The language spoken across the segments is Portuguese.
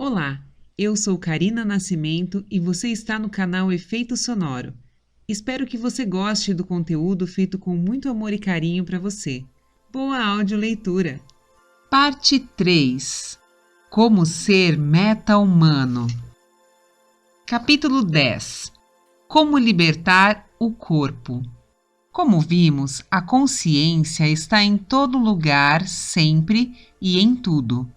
Olá, eu sou Karina Nascimento e você está no canal Efeito Sonoro. Espero que você goste do conteúdo feito com muito amor e carinho para você. Boa audioleitura! Parte 3. Como ser meta-humano. Capítulo 10. Como libertar o corpo. Como vimos, a consciência está em todo lugar, sempre e em tudo.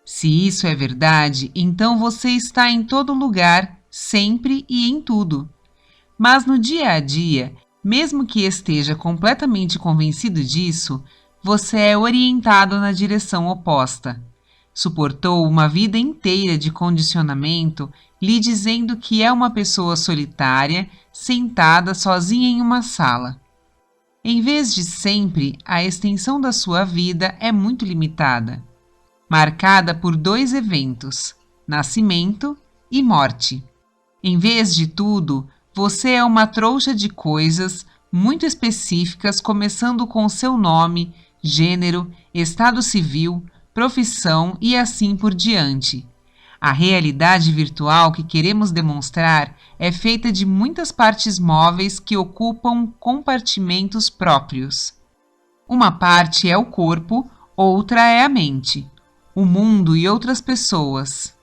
Se isso é verdade, então você está em todo lugar, sempre e em tudo. Mas no dia a dia, mesmo que esteja completamente convencido disso, você é orientado na direção oposta. Suportou uma vida inteira de condicionamento lhe dizendo que é uma pessoa solitária, sentada sozinha em uma sala. Em vez de sempre, a extensão da sua vida é muito limitada, marcada por 2 eventos, nascimento e morte. Em vez de tudo, você é uma trouxa de coisas muito específicas, começando com seu nome, gênero, estado civil, profissão e assim por diante. A realidade virtual que queremos demonstrar é feita de muitas partes móveis que ocupam compartimentos próprios. Uma parte é o corpo, outra é a mente, o mundo e outras pessoas.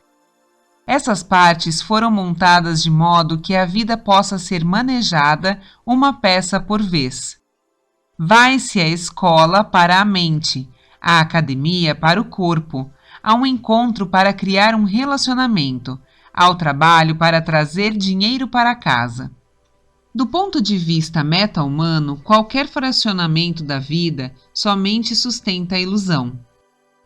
Essas partes foram montadas de modo que a vida possa ser manejada uma peça por vez. Vai-se à escola para a mente, à academia para o corpo, a um encontro para criar um relacionamento, ao trabalho para trazer dinheiro para casa. Do ponto de vista meta-humano, qualquer fracionamento da vida somente sustenta a ilusão.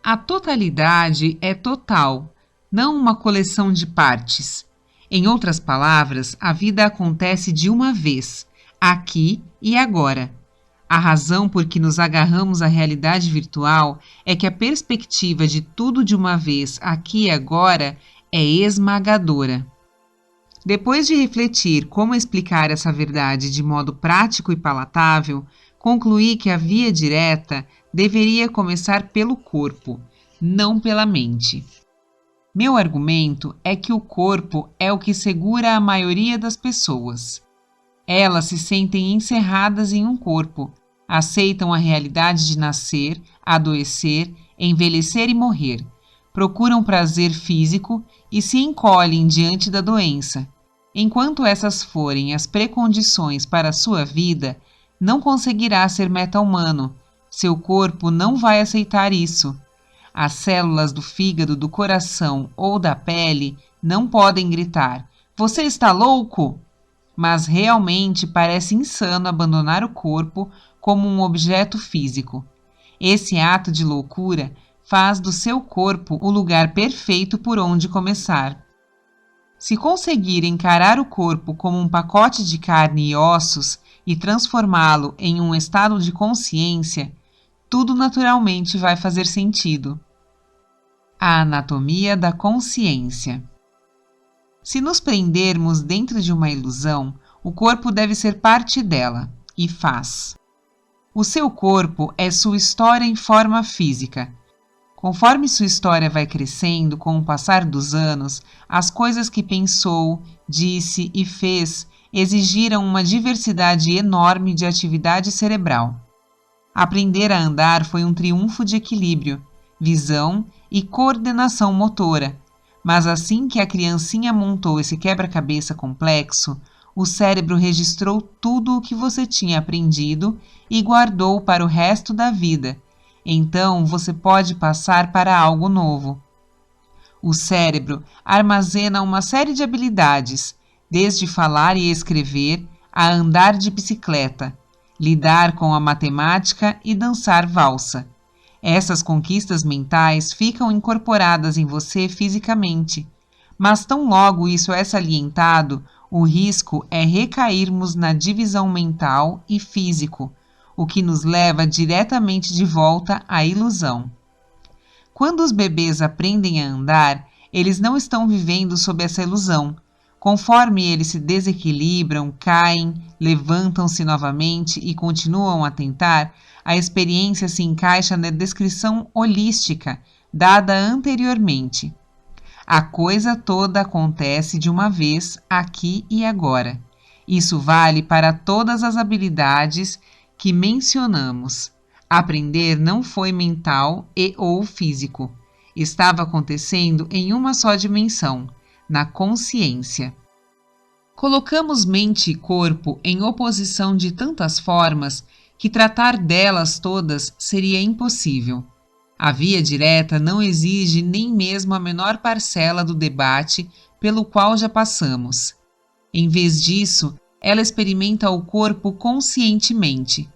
A totalidade é total, não uma coleção de partes. Em outras palavras, a vida acontece de uma vez, aqui e agora. A razão por que nos agarramos à realidade virtual é que a perspectiva de tudo de uma vez, aqui e agora, é esmagadora. Depois de refletir como explicar essa verdade de modo prático e palatável, concluí que a via direta deveria começar pelo corpo, não pela mente. Meu argumento é que o corpo é o que segura a maioria das pessoas. Elas se sentem encerradas em um corpo, aceitam a realidade de nascer, adoecer, envelhecer e morrer, procuram prazer físico e se encolhem diante da doença. Enquanto essas forem as precondições para a sua vida, não conseguirá ser meta-humano. Seu corpo não vai aceitar isso. As células do fígado, do coração ou da pele não podem gritar: "Você está louco?" Mas realmente parece insano abandonar o corpo como um objeto físico. Esse ato de loucura faz do seu corpo o lugar perfeito por onde começar. Se conseguir encarar o corpo como um pacote de carne e ossos e transformá-lo em um estado de consciência, tudo naturalmente vai fazer sentido. A anatomia da consciência. Se nos prendermos dentro de uma ilusão, o corpo deve ser parte dela, e faz. O seu corpo é sua história em forma física. Conforme sua história vai crescendo com o passar dos anos, as coisas que pensou, disse e fez exigiram uma diversidade enorme de atividade cerebral. Aprender a andar foi um triunfo de equilíbrio, visão e coordenação motora, mas assim que a criancinha montou esse quebra-cabeça complexo, o cérebro registrou tudo o que você tinha aprendido e guardou para o resto da vida. Então você pode passar para algo novo. O cérebro armazena uma série de habilidades, desde falar e escrever a andar de bicicleta, lidar com a matemática e dançar valsa. Essas conquistas mentais ficam incorporadas em você fisicamente, mas tão logo isso é salientado, o risco é recairmos na divisão mental e físico, o que nos leva diretamente de volta à ilusão. Quando os bebês aprendem a andar, eles não estão vivendo sob essa ilusão. Conforme eles se desequilibram, caem, levantam-se novamente e continuam a tentar, a experiência se encaixa na descrição holística dada anteriormente. A coisa toda acontece de uma vez, aqui e agora. Isso vale para todas as habilidades que mencionamos. Aprender não foi mental ou físico. Estava acontecendo em uma só dimensão, na consciência. Colocamos mente e corpo em oposição de tantas formas que tratar delas todas seria impossível. A via direta não exige nem mesmo a menor parcela do debate pelo qual já passamos. Em vez disso, ela experimenta o corpo conscientemente.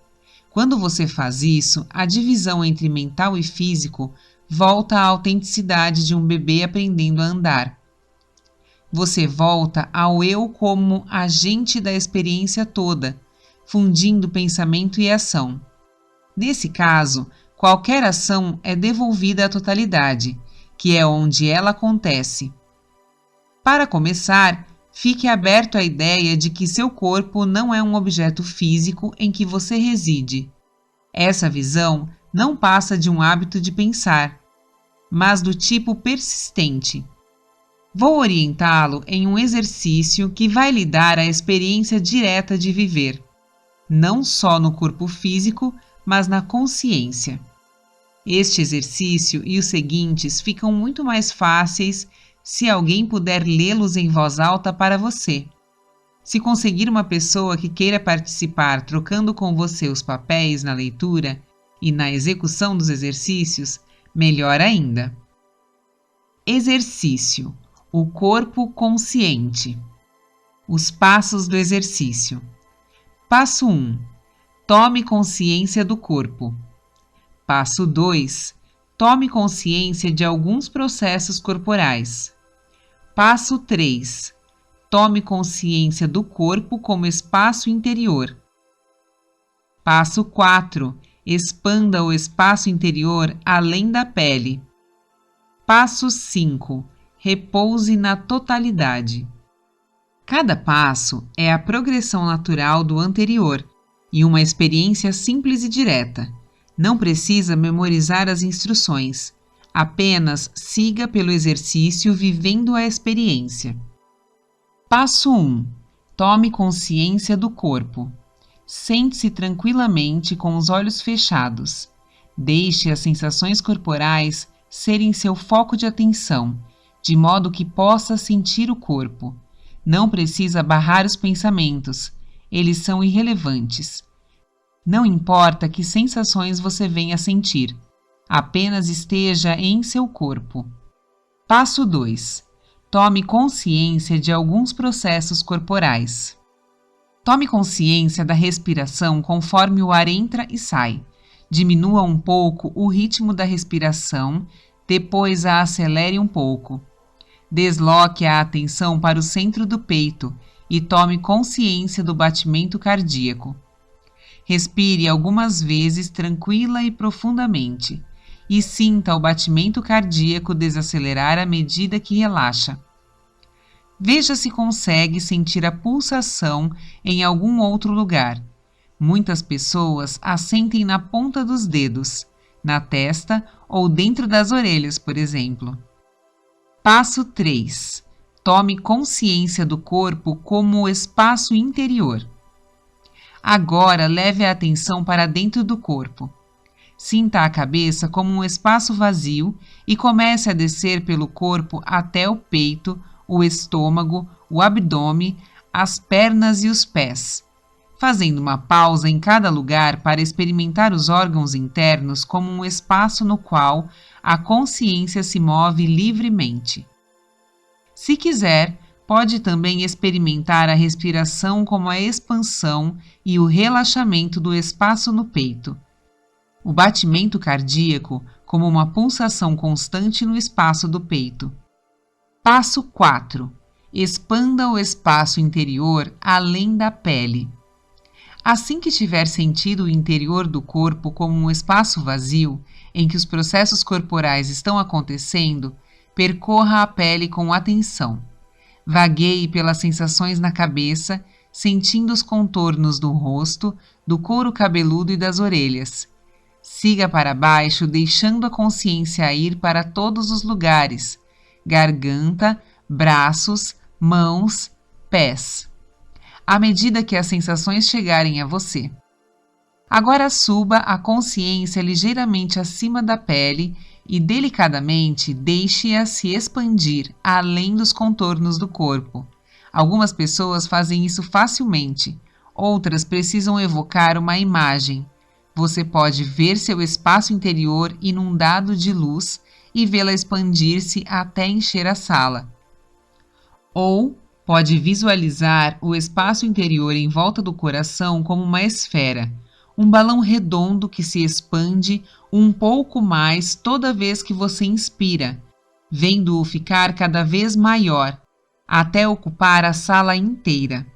Quando você faz isso, a divisão entre mental e físico volta à autenticidade de um bebê aprendendo a andar. Você volta ao eu como agente da experiência toda, fundindo pensamento e ação. Nesse caso, qualquer ação é devolvida à totalidade, que é onde ela acontece. Para começar, fique aberto à ideia de que seu corpo não é um objeto físico em que você reside. Essa visão não passa de um hábito de pensar, mas do tipo persistente. Vou orientá-lo em um exercício que vai lhe dar a experiência direta de viver, não só no corpo físico, mas na consciência. Este exercício e os seguintes ficam muito mais fáceis se alguém puder lê-los em voz alta para você. Se conseguir uma pessoa que queira participar trocando com você os papéis na leitura e na execução dos exercícios, melhor ainda. Exercício: o corpo consciente. Os passos do exercício. Passo 1. Tome consciência do corpo. Passo 2. Tome consciência de alguns processos corporais. Passo 3. Tome consciência do corpo como espaço interior. Passo 4. Expanda o espaço interior além da pele. Passo 5. Repouse na totalidade. Cada passo é a progressão natural do anterior e uma experiência simples e direta. Não precisa memorizar as instruções. Apenas siga pelo exercício vivendo a experiência. Passo 1. Tome consciência do corpo. Sente-se tranquilamente com os olhos fechados. Deixe as sensações corporais serem seu foco de atenção, de modo que possa sentir o corpo. Não precisa barrar os pensamentos, eles são irrelevantes. Não importa que sensações você venha a sentir, apenas esteja em seu corpo. Passo 2. Tome consciência de alguns processos corporais. Tome consciência da respiração conforme o ar entra e sai. Diminua um pouco o ritmo da respiração, depois a acelere um pouco. Desloque a atenção para o centro do peito e tome consciência do batimento cardíaco. Respire algumas vezes tranquila e profundamente e sinta o batimento cardíaco desacelerar à medida que relaxa. Veja se consegue sentir a pulsação em algum outro lugar. Muitas pessoas a sentem na ponta dos dedos, na testa ou dentro das orelhas, por exemplo. Passo 3. Tome consciência do corpo como o espaço interior. Agora leve a atenção para dentro do corpo. Sinta a cabeça como um espaço vazio e comece a descer pelo corpo até o peito, o estômago, o abdômen, as pernas e os pés, fazendo uma pausa em cada lugar para experimentar os órgãos internos como um espaço no qual a consciência se move livremente. Se quiser, pode também experimentar a respiração como a expansão e o relaxamento do espaço no peito. O batimento cardíaco como uma pulsação constante no espaço do peito. Passo 4. Expanda o espaço interior além da pele. Assim que tiver sentido o interior do corpo como um espaço vazio, em que os processos corporais estão acontecendo, percorra a pele com atenção. Vagueie pelas sensações na cabeça, sentindo os contornos do rosto, do couro cabeludo e das orelhas. Siga para baixo, deixando a consciência ir para todos os lugares, garganta, braços, mãos, pés, à medida que as sensações chegarem a você. Agora suba a consciência ligeiramente acima da pele e delicadamente deixe-a se expandir além dos contornos do corpo. Algumas pessoas fazem isso facilmente, outras precisam evocar uma imagem. Você pode ver seu espaço interior inundado de luz e vê-la expandir-se até encher a sala. Ou pode visualizar o espaço interior em volta do coração como uma esfera, um balão redondo que se expande um pouco mais toda vez que você inspira, vendo-o ficar cada vez maior, até ocupar a sala inteira.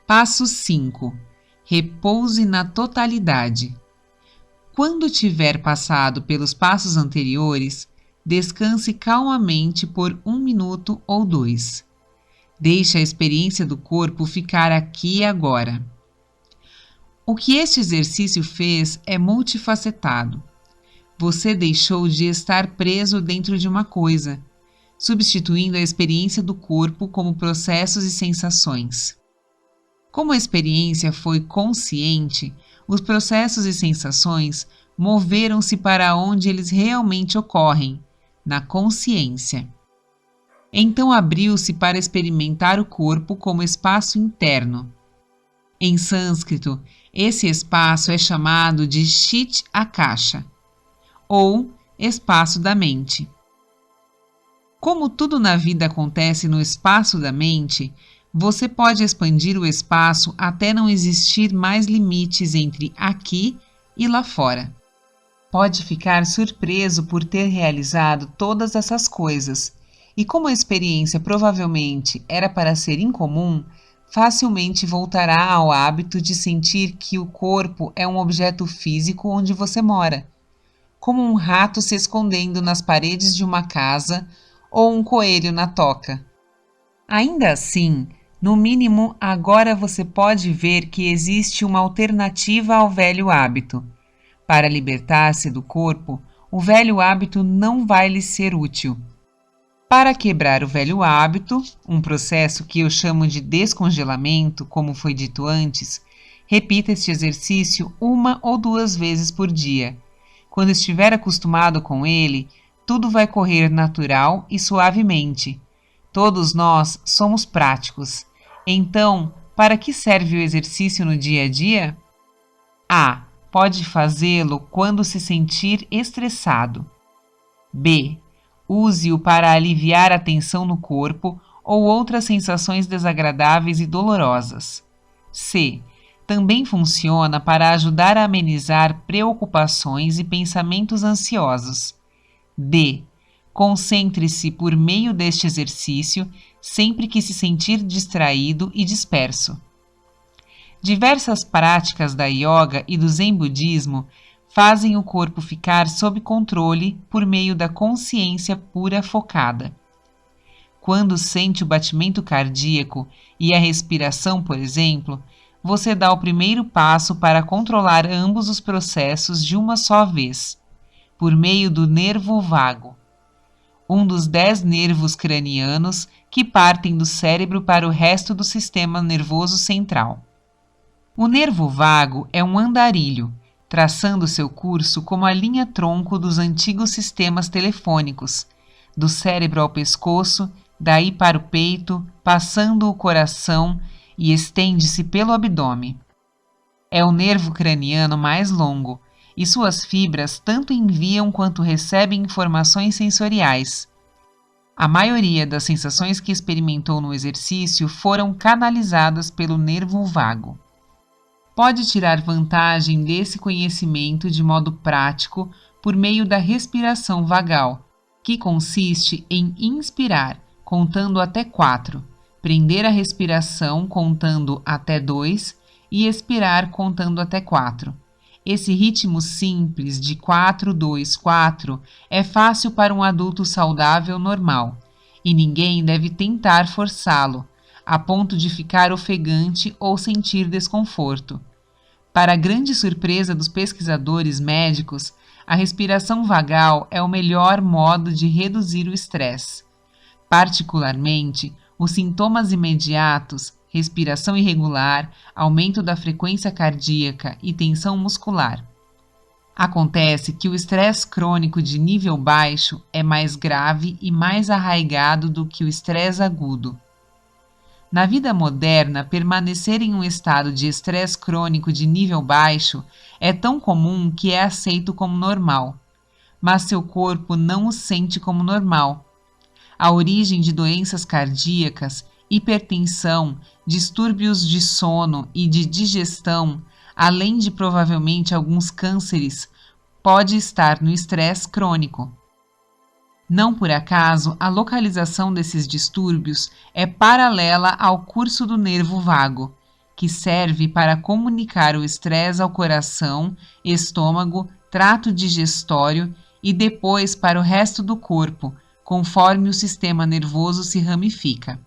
Passo 5. Repouse na totalidade. Quando tiver passado pelos passos anteriores, descanse calmamente por 1 minuto ou 2. Deixe a experiência do corpo ficar aqui e agora. O que este exercício fez é multifacetado. Você deixou de estar preso dentro de uma coisa, substituindo a experiência do corpo como processos e sensações. Como a experiência foi consciente, os processos e sensações moveram-se para onde eles realmente ocorrem, na consciência. Então abriu-se para experimentar o corpo como espaço interno. Em sânscrito, esse espaço é chamado de Chit Akasha, ou espaço da mente. Como tudo na vida acontece no espaço da mente, você pode expandir o espaço até não existir mais limites entre aqui e lá fora. Pode ficar surpreso por ter realizado todas essas coisas, e como a experiência provavelmente era para ser incomum, facilmente voltará ao hábito de sentir que o corpo é um objeto físico onde você mora, como um rato se escondendo nas paredes de uma casa ou um coelho na toca. Ainda assim, no mínimo, agora você pode ver que existe uma alternativa ao velho hábito. Para libertar-se do corpo, o velho hábito não vai lhe ser útil. Para quebrar o velho hábito, um processo que eu chamo de descongelamento, como foi dito antes, repita este exercício 1 ou 2 vezes por dia. Quando estiver acostumado com ele, tudo vai correr natural e suavemente. Todos nós somos práticos. Então, para que serve o exercício no dia a dia? A. Pode fazê-lo quando se sentir estressado. B. Use-o para aliviar a tensão no corpo ou outras sensações desagradáveis e dolorosas. C. Também funciona para ajudar a amenizar preocupações e pensamentos ansiosos. D. Concentre-se por meio deste exercício sempre que se sentir distraído e disperso. Diversas práticas da yoga e do zen budismo fazem o corpo ficar sob controle por meio da consciência pura focada. Quando sente o batimento cardíaco e a respiração, por exemplo, você dá o primeiro passo para controlar ambos os processos de uma só vez, por meio do nervo vago, um dos 10 nervos cranianos que partem do cérebro para o resto do sistema nervoso central. O nervo vago é um andarilho, traçando seu curso como a linha-tronco dos antigos sistemas telefônicos, do cérebro ao pescoço, daí para o peito, passando o coração e estende-se pelo abdômen. É o nervo craniano mais longo, e suas fibras tanto enviam quanto recebem informações sensoriais. A maioria das sensações que experimentou no exercício foram canalizadas pelo nervo vago. Pode tirar vantagem desse conhecimento de modo prático por meio da respiração vagal, que consiste em inspirar, contando até 4, prender a respiração contando até 2 e expirar contando até 4. Esse ritmo simples de 4, 2, 4 é fácil para um adulto saudável normal, e ninguém deve tentar forçá-lo, a ponto de ficar ofegante ou sentir desconforto. Para grande surpresa dos pesquisadores médicos, A respiração vagal é o melhor modo de reduzir o estresse. Particularmente, os sintomas imediatos, respiração irregular, aumento da frequência cardíaca e tensão muscular. Acontece que o estresse crônico de nível baixo é mais grave e mais arraigado do que o estresse agudo. Na vida moderna, permanecer em um estado de estresse crônico de nível baixo é tão comum que é aceito como normal, mas seu corpo não o sente como normal. A origem de doenças cardíacas, hipertensão, distúrbios de sono e de digestão, além de provavelmente alguns cânceres, pode estar no estresse crônico. Não por acaso, a localização desses distúrbios é paralela ao curso do nervo vago, que serve para comunicar o estresse ao coração, estômago, trato digestório e depois para o resto do corpo, conforme o sistema nervoso se ramifica.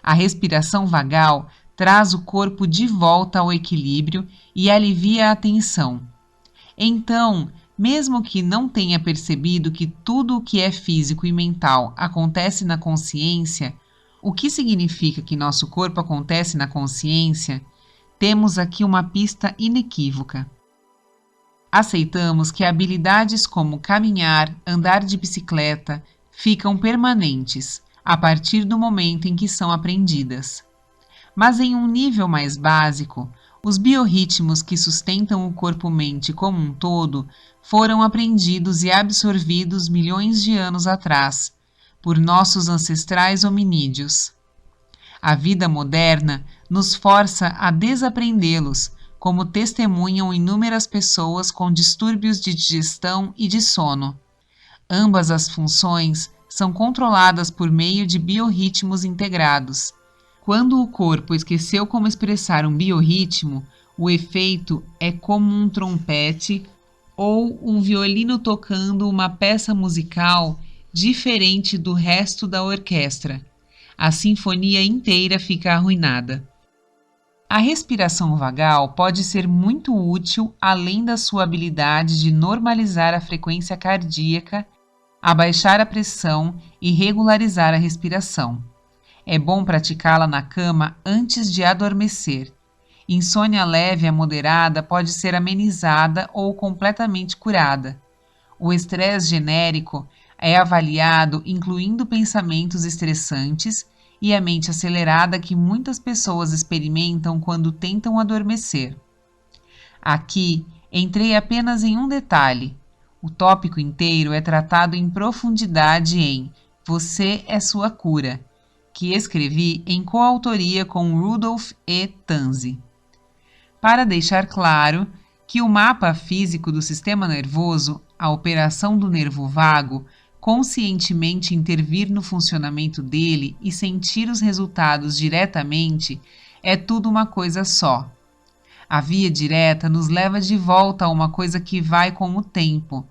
A respiração vagal traz o corpo de volta ao equilíbrio e alivia a tensão. Então, mesmo que não tenha percebido que tudo o que é físico e mental acontece na consciência, o que significa que nosso corpo acontece na consciência, temos aqui uma pista inequívoca. Aceitamos que habilidades como caminhar, andar de bicicleta, ficam permanentes a partir do momento em que são aprendidas. Mas em um nível mais básico, os biorritmos que sustentam o corpo-mente como um todo foram aprendidos e absorvidos milhões de anos atrás, por nossos ancestrais hominídeos. A vida moderna nos força a desaprendê-los, como testemunham inúmeras pessoas com distúrbios de digestão e de sono. Ambas as funções são controladas por meio de biorritmos integrados. Quando o corpo esqueceu como expressar um biorritmo, o efeito é como um trompete ou um violino tocando uma peça musical diferente do resto da orquestra. A sinfonia inteira fica arruinada. A respiração vagal pode ser muito útil além da sua habilidade de normalizar a frequência cardíaca, abaixar a pressão e regularizar a respiração. É bom praticá-la na cama antes de adormecer. Insônia leve a moderada pode ser amenizada ou completamente curada. O estresse genérico é avaliado incluindo pensamentos estressantes e a mente acelerada que muitas pessoas experimentam quando tentam adormecer. Aqui, entrei apenas em um detalhe. O tópico inteiro é tratado em profundidade em Você é Sua Cura, que escrevi em coautoria com Rudolf E. Tanzi. Para deixar claro que o mapa físico do sistema nervoso, a operação do nervo vago, conscientemente intervir no funcionamento dele e sentir os resultados diretamente, é tudo uma coisa só. A via direta nos leva de volta a uma coisa que vai com o tempo,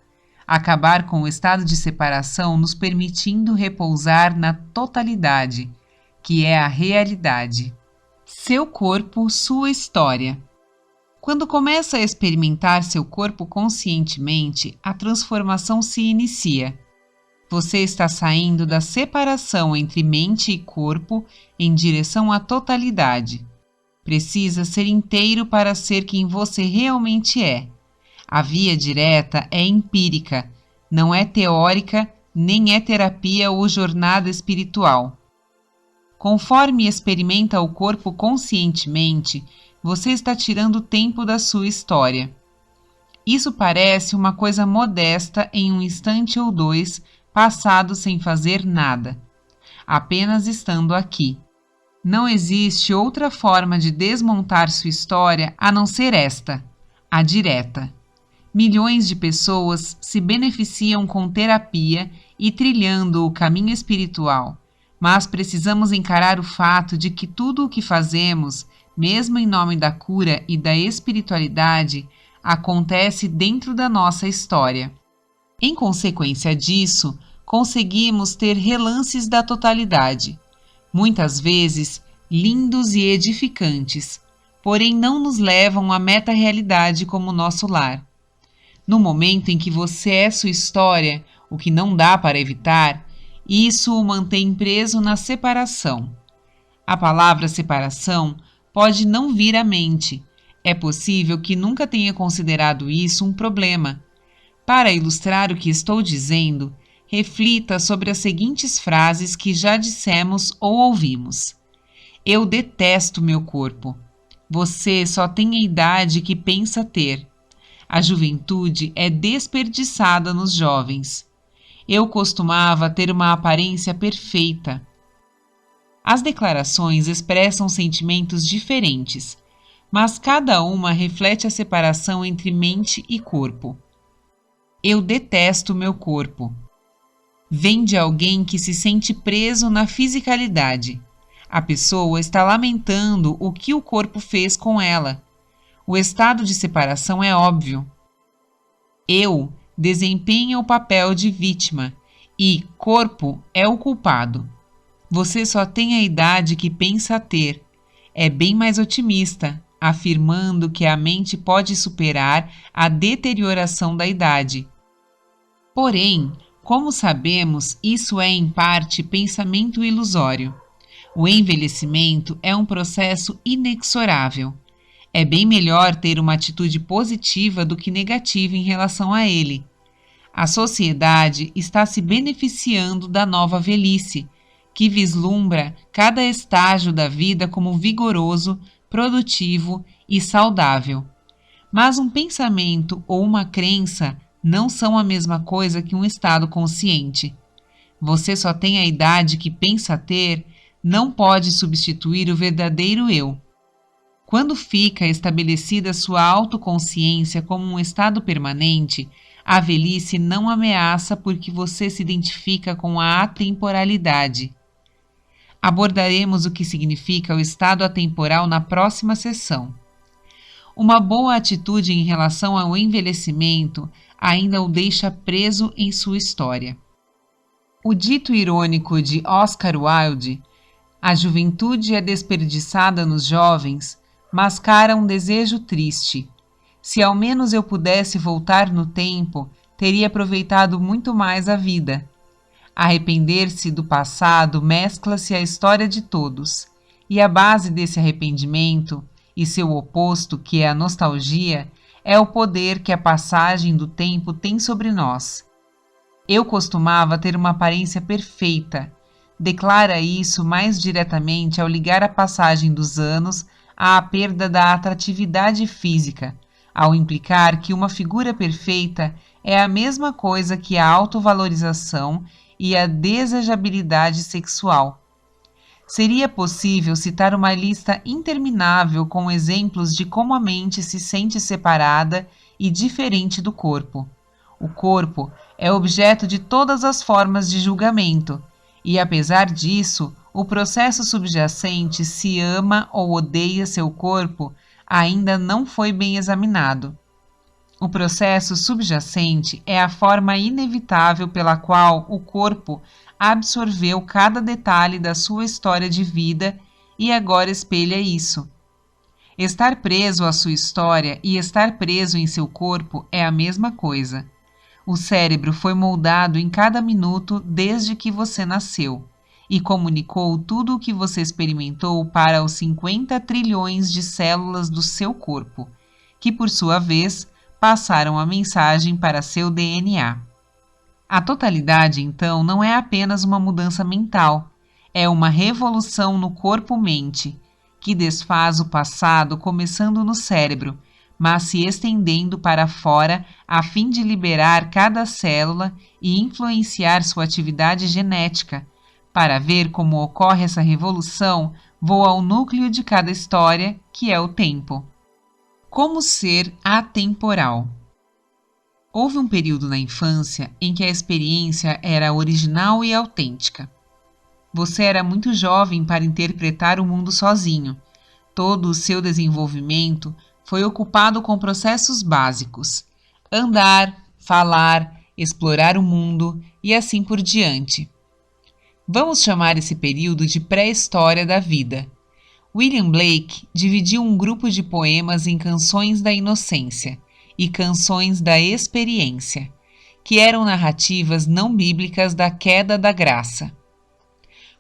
acabar com o estado de separação nos permitindo repousar na totalidade, que é a realidade. Seu corpo, sua história. Quando começa a experimentar seu corpo conscientemente, a transformação se inicia. Você está saindo da separação entre mente e corpo em direção à totalidade. Precisa ser inteiro para ser quem você realmente é. A via direta é empírica, não é teórica, nem é terapia ou jornada espiritual. Conforme experimenta o corpo conscientemente, você está tirando tempo da sua história. Isso parece uma coisa modesta em um instante ou dois, passado sem fazer nada, apenas estando aqui. Não existe outra forma de desmontar sua história a não ser esta, a direta. Milhões de pessoas se beneficiam com terapia e trilhando o caminho espiritual, mas precisamos encarar o fato de que tudo o que fazemos, mesmo em nome da cura e da espiritualidade, acontece dentro da nossa história. Em consequência disso, conseguimos ter relances da totalidade, muitas vezes lindos e edificantes, porém não nos levam à meta-realidade como nosso lar. No momento em que você é sua história, o que não dá para evitar, isso o mantém preso na separação. A palavra separação pode não vir à mente. É possível que nunca tenha considerado isso um problema. Para ilustrar o que estou dizendo, reflita sobre as seguintes frases que já dissemos ou ouvimos. Eu detesto meu corpo. Você só tem a idade que pensa ter. A juventude é desperdiçada nos jovens. Eu costumava ter uma aparência perfeita. As declarações expressam sentimentos diferentes, mas cada uma reflete a separação entre mente e corpo. Eu detesto meu corpo. Vem de alguém que se sente preso na fisicalidade. A pessoa está lamentando o que o corpo fez com ela. O estado de separação é óbvio. Eu desempenha o papel de vítima e corpo é o culpado. Você só tem a idade que pensa ter. É bem mais otimista, afirmando que a mente pode superar a deterioração da idade. Porém, como sabemos, isso é em parte pensamento ilusório. O envelhecimento é um processo inexorável. É bem melhor ter uma atitude positiva do que negativa em relação a ele. A sociedade está se beneficiando da nova velhice, que vislumbra cada estágio da vida como vigoroso, produtivo e saudável. Mas um pensamento ou uma crença não são a mesma coisa que um estado consciente. Você só tem a idade que pensa ter, não pode substituir o verdadeiro eu. Quando fica estabelecida sua autoconsciência como um estado permanente, a velhice não ameaça porque você se identifica com a atemporalidade. Abordaremos o que significa o estado atemporal na próxima sessão. Uma boa atitude em relação ao envelhecimento ainda o deixa preso em sua história. O dito irônico de Oscar Wilde, a juventude é desperdiçada nos jovens, mascara um desejo triste. Se ao menos eu pudesse voltar no tempo, teria aproveitado muito mais a vida. Arrepender-se do passado mescla-se à história de todos, e a base desse arrependimento, e seu oposto, que é a nostalgia, é o poder que a passagem do tempo tem sobre nós. Eu costumava ter uma aparência perfeita. Declara isso mais diretamente ao ligar a passagem dos anos à perda da atratividade física, ao implicar que uma figura perfeita é a mesma coisa que a autovalorização e a desejabilidade sexual. Seria possível citar uma lista interminável com exemplos de como a mente se sente separada e diferente do corpo. O corpo é objeto de todas as formas de julgamento, e apesar disso, o processo subjacente se ama ou odeia seu corpo ainda não foi bem examinado. O processo subjacente é a forma inevitável pela qual o corpo absorveu cada detalhe da sua história de vida e agora espelha isso. Estar preso à sua história e estar preso em seu corpo é a mesma coisa. O cérebro foi moldado em cada minuto desde que você nasceu e comunicou tudo o que você experimentou para os 50 trilhões de células do seu corpo, que por sua vez passaram a mensagem para seu DNA. A totalidade, então, não é apenas uma mudança mental, é uma revolução no corpo-mente, que desfaz o passado começando no cérebro, mas se estendendo para fora a fim de liberar cada célula e influenciar sua atividade genética. Para ver como ocorre essa revolução, vou ao núcleo de cada história, que é o tempo. Como ser atemporal? Houve um período na infância em que a experiência era original e autêntica. Você era muito jovem para interpretar o mundo sozinho. Todo o seu desenvolvimento foi ocupado com processos básicos: andar, falar, explorar o mundo e assim por diante. Vamos chamar esse período de pré-história da vida. William Blake dividiu um grupo de poemas em canções da inocência e Canções da Experiência, que eram narrativas não bíblicas da queda da graça.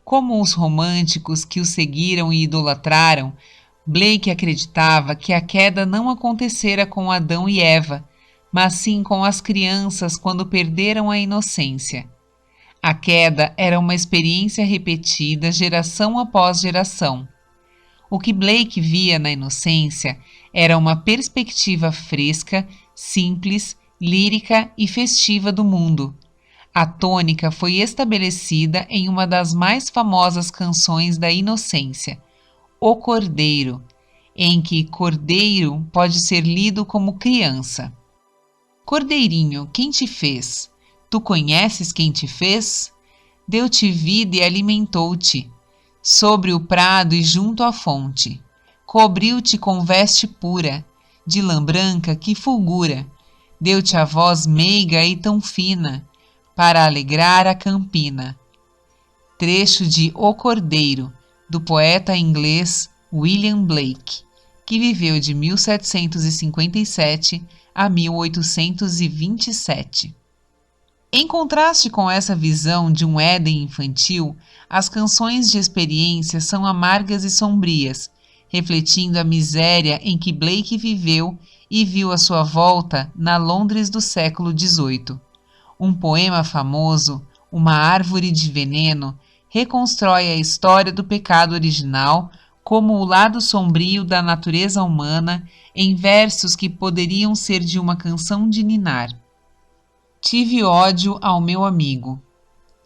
Como os românticos que o seguiram e idolatraram, Blake acreditava que a queda não acontecera com Adão e Eva, mas sim com as crianças quando perderam a inocência. A queda era uma experiência repetida geração após geração. O que Blake via na inocência era uma perspectiva fresca, simples, lírica e festiva do mundo. A tônica foi estabelecida em uma das mais famosas canções da inocência, O Cordeiro, em que cordeiro pode ser lido como criança. Cordeirinho, quem te fez? Tu conheces quem te fez? Deu-te vida e alimentou-te, sobre o prado e junto à fonte. Cobriu-te com veste pura, de lã branca que fulgura. Deu-te a voz meiga e tão fina, para alegrar a campina. Trecho de O Cordeiro, do poeta inglês William Blake, que viveu de 1757 a 1827. Em contraste com essa visão de um Éden infantil, as canções de experiência são amargas e sombrias, refletindo a miséria em que Blake viveu e viu à sua volta na Londres do século XVIII. Um poema famoso, Uma Árvore de Veneno, reconstrói a história do pecado original como o lado sombrio da natureza humana em versos que poderiam ser de uma canção de ninar. Tive ódio ao meu amigo.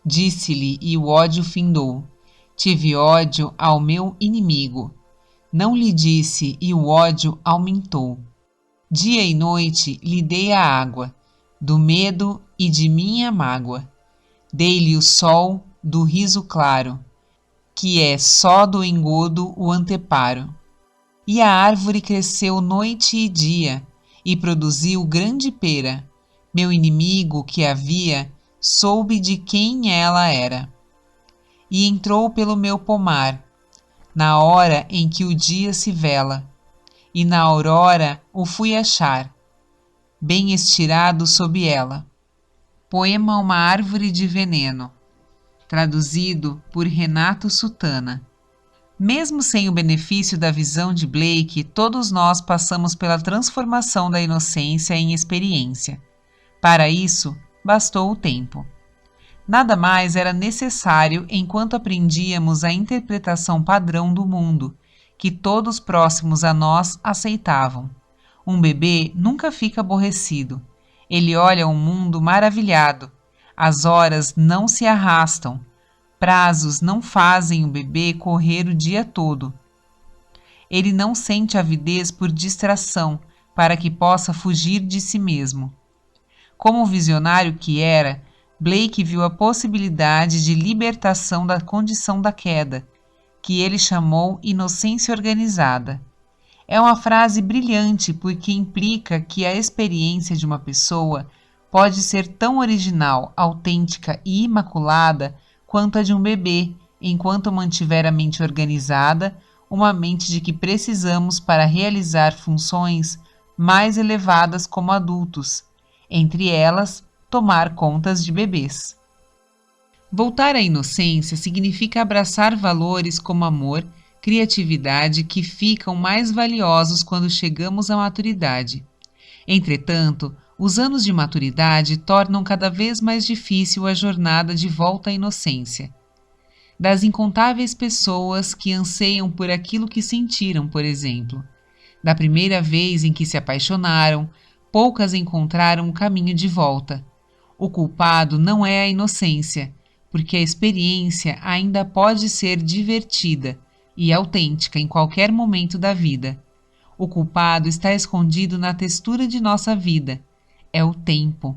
Disse-lhe e o ódio findou. Tive ódio ao meu inimigo. Não lhe disse e o ódio aumentou. Dia e noite lhe dei a água, do medo e de minha mágoa. Dei-lhe o sol do riso claro, que é só do engodo o anteparo. E a árvore cresceu noite e dia, e produziu grande pera. Meu inimigo que havia, soube de quem ela era. E entrou pelo meu pomar, na hora em que o dia se vela, e na aurora o fui achar, bem estirado sob ela. Poema Uma Árvore de Veneno, traduzido por Renato Sutana. Mesmo sem o benefício da visão de Blake, todos nós passamos pela transformação da inocência em experiência. Para isso, bastou o tempo. Nada mais era necessário enquanto aprendíamos a interpretação padrão do mundo, que todos próximos a nós aceitavam. Um bebê nunca fica aborrecido. Ele olha o mundo maravilhado. As horas não se arrastam. Prazos não fazem o bebê correr o dia todo. Ele não sente avidez por distração, para que possa fugir de si mesmo. Como visionário que era, Blake viu a possibilidade de libertação da condição da queda, que ele chamou inocência organizada. É uma frase brilhante porque implica que a experiência de uma pessoa pode ser tão original, autêntica e imaculada quanto a de um bebê, enquanto mantiver a mente organizada, uma mente de que precisamos para realizar funções mais elevadas como adultos, entre elas, tomar contas de bebês. Voltar à inocência significa abraçar valores como amor, criatividade que ficam mais valiosos quando chegamos à maturidade. Entretanto, os anos de maturidade tornam cada vez mais difícil a jornada de volta à inocência. Das incontáveis pessoas que anseiam por aquilo que sentiram, por exemplo, da primeira vez em que se apaixonaram, poucas encontraram o caminho de volta. O culpado não é a inocência, porque a experiência ainda pode ser divertida e autêntica em qualquer momento da vida. O culpado está escondido na textura de nossa vida. É o tempo.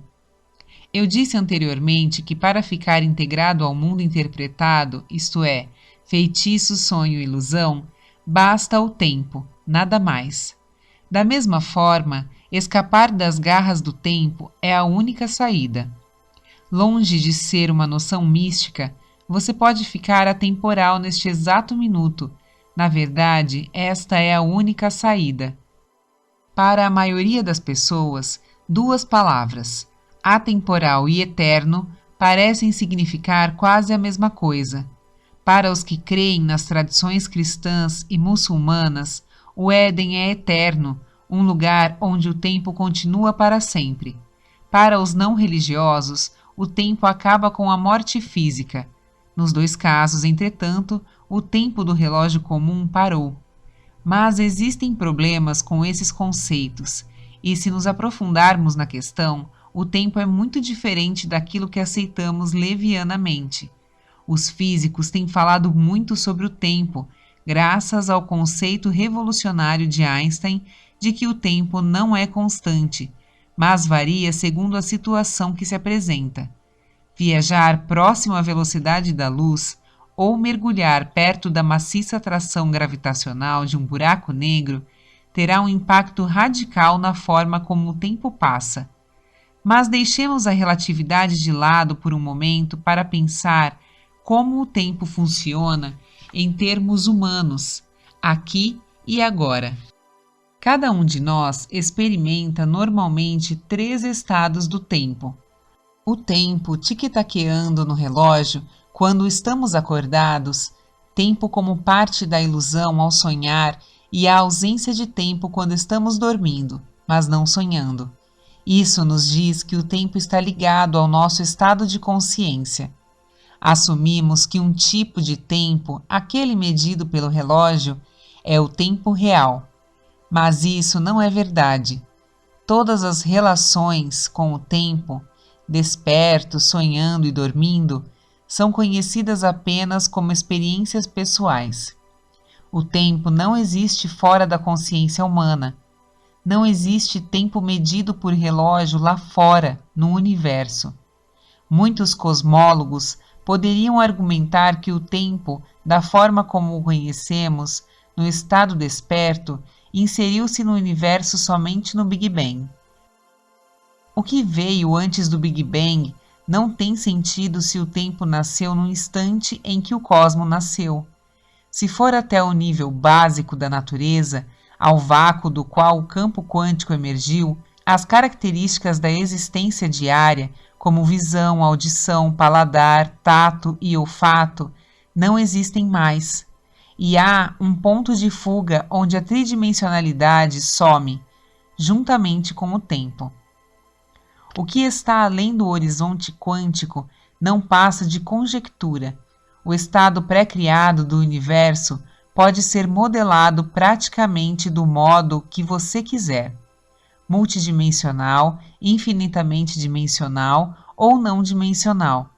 Eu disse anteriormente que para ficar integrado ao mundo interpretado, isto é, feitiço, sonho e ilusão, basta o tempo, nada mais. Da mesma forma, escapar das garras do tempo é a única saída. Longe de ser uma noção mística, você pode ficar atemporal neste exato minuto. Na verdade, esta é a única saída. Para a maioria das pessoas, duas palavras, atemporal e eterno, parecem significar quase a mesma coisa. Para os que creem nas tradições cristãs e muçulmanas, o Éden é eterno, um lugar onde o tempo continua para sempre. Para os não religiosos, o tempo acaba com a morte física. Nos dois casos, entretanto, o tempo do relógio comum parou. Mas existem problemas com esses conceitos, e se nos aprofundarmos na questão, o tempo é muito diferente daquilo que aceitamos levianamente. Os físicos têm falado muito sobre o tempo, graças ao conceito revolucionário de Einstein de que o tempo não é constante, mas varia segundo a situação que se apresenta. Viajar próximo à velocidade da luz ou mergulhar perto da maciça atração gravitacional de um buraco negro terá um impacto radical na forma como o tempo passa. Mas deixemos a relatividade de lado por um momento para pensar como o tempo funciona em termos humanos, aqui e agora. Cada um de nós experimenta normalmente 3 estados do tempo. O tempo tic-taqueando no relógio quando estamos acordados, tempo como parte da ilusão ao sonhar e a ausência de tempo quando estamos dormindo, mas não sonhando. Isso nos diz que o tempo está ligado ao nosso estado de consciência. Assumimos que um tipo de tempo, aquele medido pelo relógio, é o tempo real. Mas isso não é verdade. Todas as relações com o tempo, desperto, sonhando e dormindo, são conhecidas apenas como experiências pessoais. O tempo não existe fora da consciência humana. Não existe tempo medido por relógio lá fora, no universo. Muitos cosmólogos poderiam argumentar que o tempo, da forma como o conhecemos, no estado desperto, inseriu-se no universo somente no Big Bang. O que veio antes do Big Bang não tem sentido se o tempo nasceu no instante em que o cosmos nasceu. Se for até o nível básico da natureza, ao vácuo do qual o campo quântico emergiu, as características da existência diária, como visão, audição, paladar, tato e olfato, não existem mais. E há um ponto de fuga onde a tridimensionalidade some, juntamente com o tempo. O que está além do horizonte quântico não passa de conjectura. O estado pré-criado do universo pode ser modelado praticamente do modo que você quiser. Multidimensional, infinitamente dimensional ou não dimensional.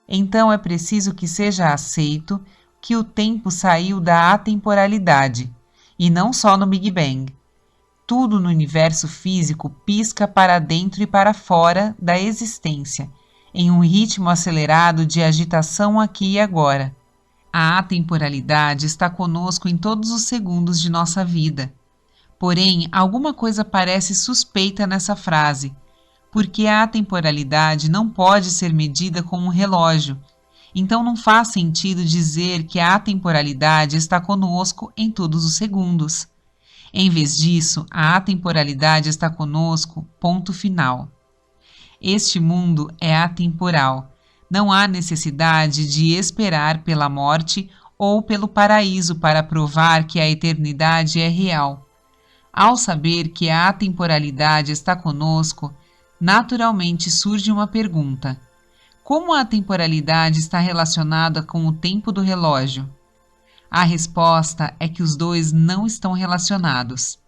Então é preciso que seja aceito que o tempo saiu da atemporalidade, e não só no Big Bang. Tudo no universo físico pisca para dentro e para fora da existência, em um ritmo acelerado de agitação aqui e agora. A atemporalidade está conosco em todos os segundos de nossa vida. Porém, alguma coisa parece suspeita nessa frase, porque a atemporalidade não pode ser medida com um relógio. Então não faz sentido dizer que a atemporalidade está conosco em todos os segundos. Em vez disso, a atemporalidade está conosco, ponto final. Este mundo é atemporal. Não há necessidade de esperar pela morte ou pelo paraíso para provar que a eternidade é real. Ao saber que a atemporalidade está conosco, naturalmente surge uma pergunta: como a atemporalidade está relacionada com o tempo do relógio? A resposta é que os dois não estão relacionados.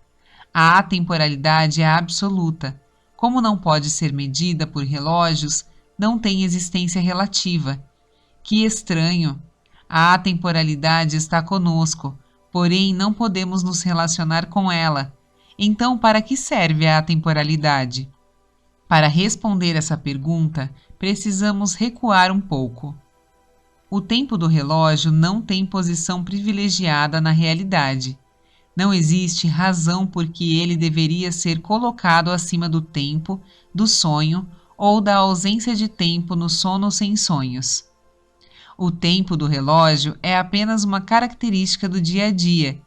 A atemporalidade é absoluta. Como não pode ser medida por relógios, não tem existência relativa. Que estranho! A atemporalidade está conosco, porém não podemos nos relacionar com ela. Então, para que serve a atemporalidade? Para responder essa pergunta, precisamos recuar um pouco. O tempo do relógio não tem posição privilegiada na realidade. Não existe razão por que ele deveria ser colocado acima do tempo, do sonho ou da ausência de tempo no sono sem sonhos. O tempo do relógio é apenas uma característica do dia a dia.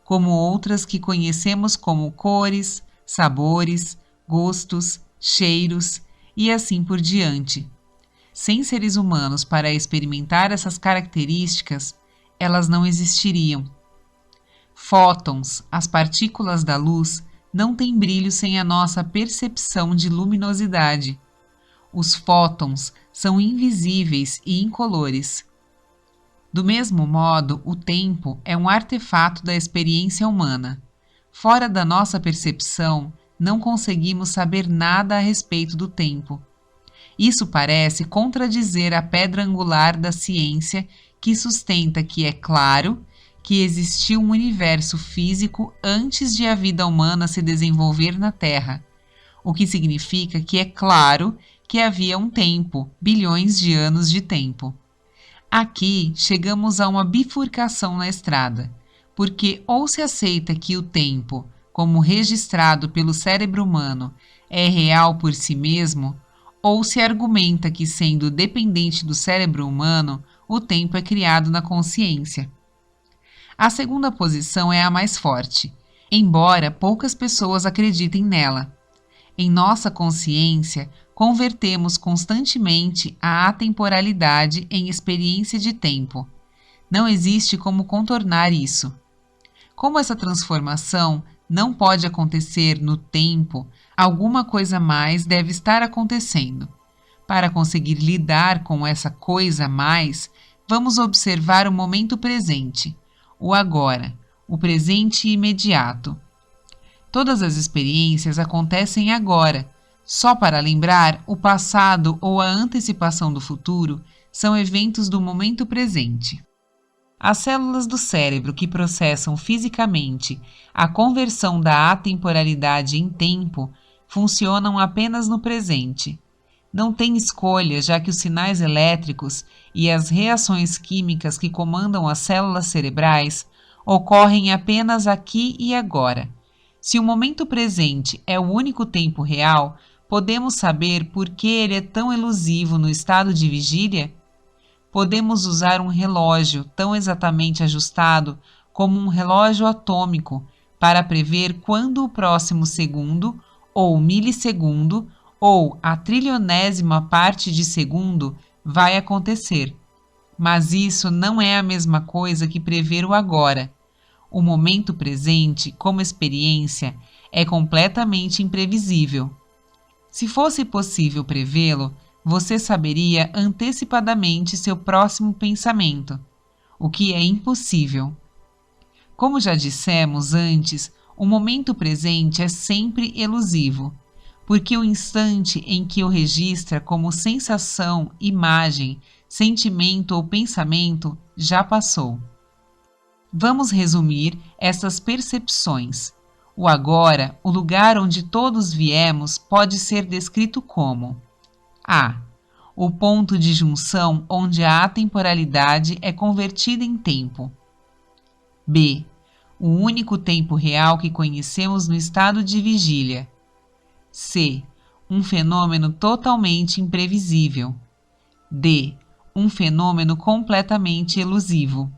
como outras que conhecemos como cores, sabores, gostos, cheiros e assim por diante. Sem seres humanos para experimentar essas características, elas não existiriam. Fótons, as partículas da luz, não têm brilho sem a nossa percepção de luminosidade. Os fótons são invisíveis e incolores. Do mesmo modo, o tempo é um artefato da experiência humana. Fora da nossa percepção, não conseguimos saber nada a respeito do tempo. Isso parece contradizer a pedra angular da ciência que sustenta que é claro que existiu um universo físico antes de a vida humana se desenvolver na Terra, o que significa que é claro que havia um tempo, bilhões de anos de tempo. Aqui chegamos a uma bifurcação na estrada, porque ou se aceita que o tempo, como registrado pelo cérebro humano, é real por si mesmo, ou se argumenta que, sendo dependente do cérebro humano, o tempo é criado na consciência. A segunda posição é a mais forte, embora poucas pessoas acreditem nela. Em nossa consciência, convertemos constantemente a atemporalidade em experiência de tempo. Não existe como contornar isso. Como essa transformação não pode acontecer no tempo, alguma coisa mais deve estar acontecendo. Para conseguir lidar com essa coisa mais, vamos observar o momento presente, o agora, o presente imediato. Todas as experiências acontecem agora. Só para lembrar, o passado ou a antecipação do futuro são eventos do momento presente. As células do cérebro que processam fisicamente a conversão da atemporalidade em tempo funcionam apenas no presente. Não têm escolha, já que os sinais elétricos e as reações químicas que comandam as células cerebrais ocorrem apenas aqui e agora. Se o momento presente é o único tempo real, podemos saber por que ele é tão elusivo no estado de vigília? Podemos usar um relógio tão exatamente ajustado como um relógio atômico para prever quando o próximo segundo, ou milissegundo, ou a trilionésima parte de segundo vai acontecer. Mas isso não é a mesma coisa que prever o agora. O momento presente, como experiência, é completamente imprevisível. Se fosse possível prevê-lo, você saberia antecipadamente seu próximo pensamento, o que é impossível. Como já dissemos antes, o momento presente é sempre elusivo, porque o instante em que o registra como sensação, imagem, sentimento ou pensamento já passou. Vamos resumir essas percepções. O agora, o lugar onde todos viemos, pode ser descrito como: A. O ponto de junção onde a atemporalidade é convertida em tempo. B. O único tempo real que conhecemos no estado de vigília. C. Um fenômeno totalmente imprevisível. D. Um fenômeno completamente elusivo.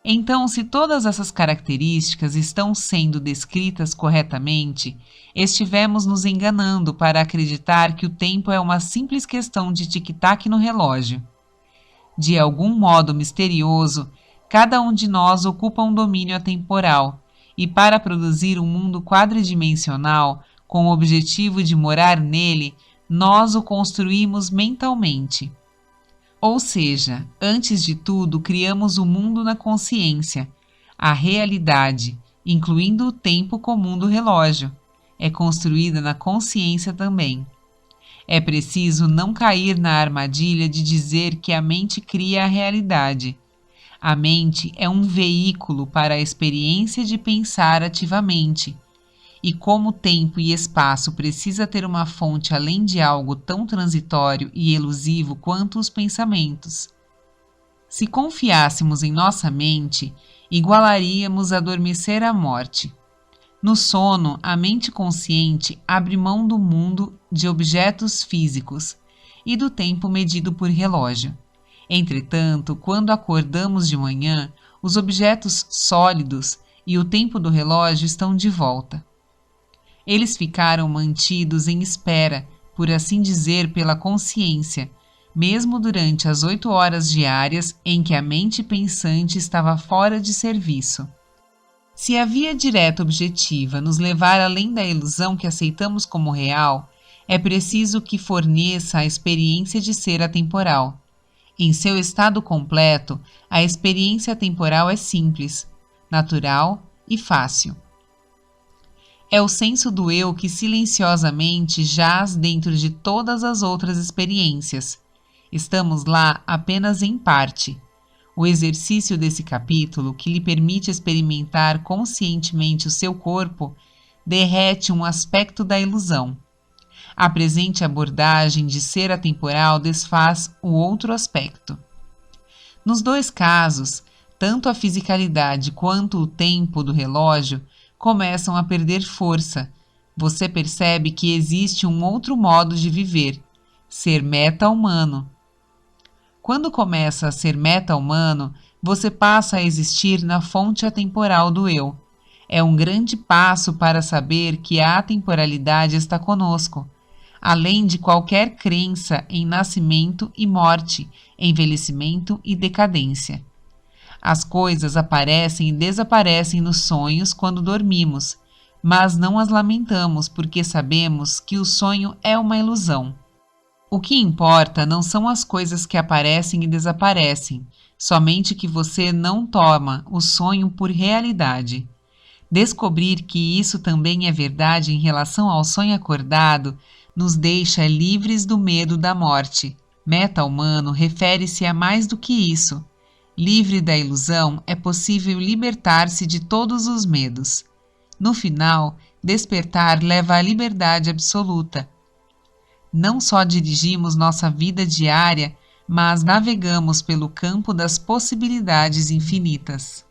Então, se todas essas características estão sendo descritas corretamente, estivemos nos enganando para acreditar que o tempo é uma simples questão de tic-tac no relógio. De algum modo misterioso, cada um de nós ocupa um domínio atemporal, e para produzir um mundo quadridimensional, com o objetivo de morar nele, nós o construímos mentalmente. Ou seja, antes de tudo, criamos o mundo na consciência. A realidade, incluindo o tempo comum do relógio, é construída na consciência também. É preciso não cair na armadilha de dizer que a mente cria a realidade. A mente é um veículo para a experiência de pensar ativamente. E como tempo e espaço precisa ter uma fonte além de algo tão transitório e elusivo quanto os pensamentos. Se confiássemos em nossa mente, igualaríamos adormecer à morte. No sono, a mente consciente abre mão do mundo de objetos físicos e do tempo medido por relógio. Entretanto, quando acordamos de manhã, os objetos sólidos e o tempo do relógio estão de volta. Eles ficaram mantidos em espera, por assim dizer, pela consciência, mesmo durante as 8 horas diárias em que a mente pensante estava fora de serviço. Se a via direta objetiva nos levar além da ilusão que aceitamos como real, é preciso que forneça a experiência de ser atemporal. Em seu estado completo, a experiência temporal é simples, natural e fácil. É o senso do eu que silenciosamente jaz dentro de todas as outras experiências. Estamos lá apenas em parte. O exercício desse capítulo, que lhe permite experimentar conscientemente o seu corpo, derrete um aspecto da ilusão. A presente abordagem de ser atemporal desfaz o outro aspecto. Nos dois casos, tanto a fisicalidade quanto o tempo do relógio começam a perder força. Você percebe que existe um outro modo de viver, ser meta-humano. Quando começa a ser meta-humano, você passa a existir na fonte atemporal do eu. É um grande passo para saber que a atemporalidade está conosco, além de qualquer crença em nascimento e morte, envelhecimento e decadência. As coisas aparecem e desaparecem nos sonhos quando dormimos, mas não as lamentamos porque sabemos que o sonho é uma ilusão. O que importa não são as coisas que aparecem e desaparecem, somente que você não toma o sonho por realidade. Descobrir que isso também é verdade em relação ao sonho acordado nos deixa livres do medo da morte. Meta-humano refere-se a mais do que isso. Livre da ilusão, é possível libertar-se de todos os medos. No final, despertar leva à liberdade absoluta. Não só dirigimos nossa vida diária, mas navegamos pelo campo das possibilidades infinitas.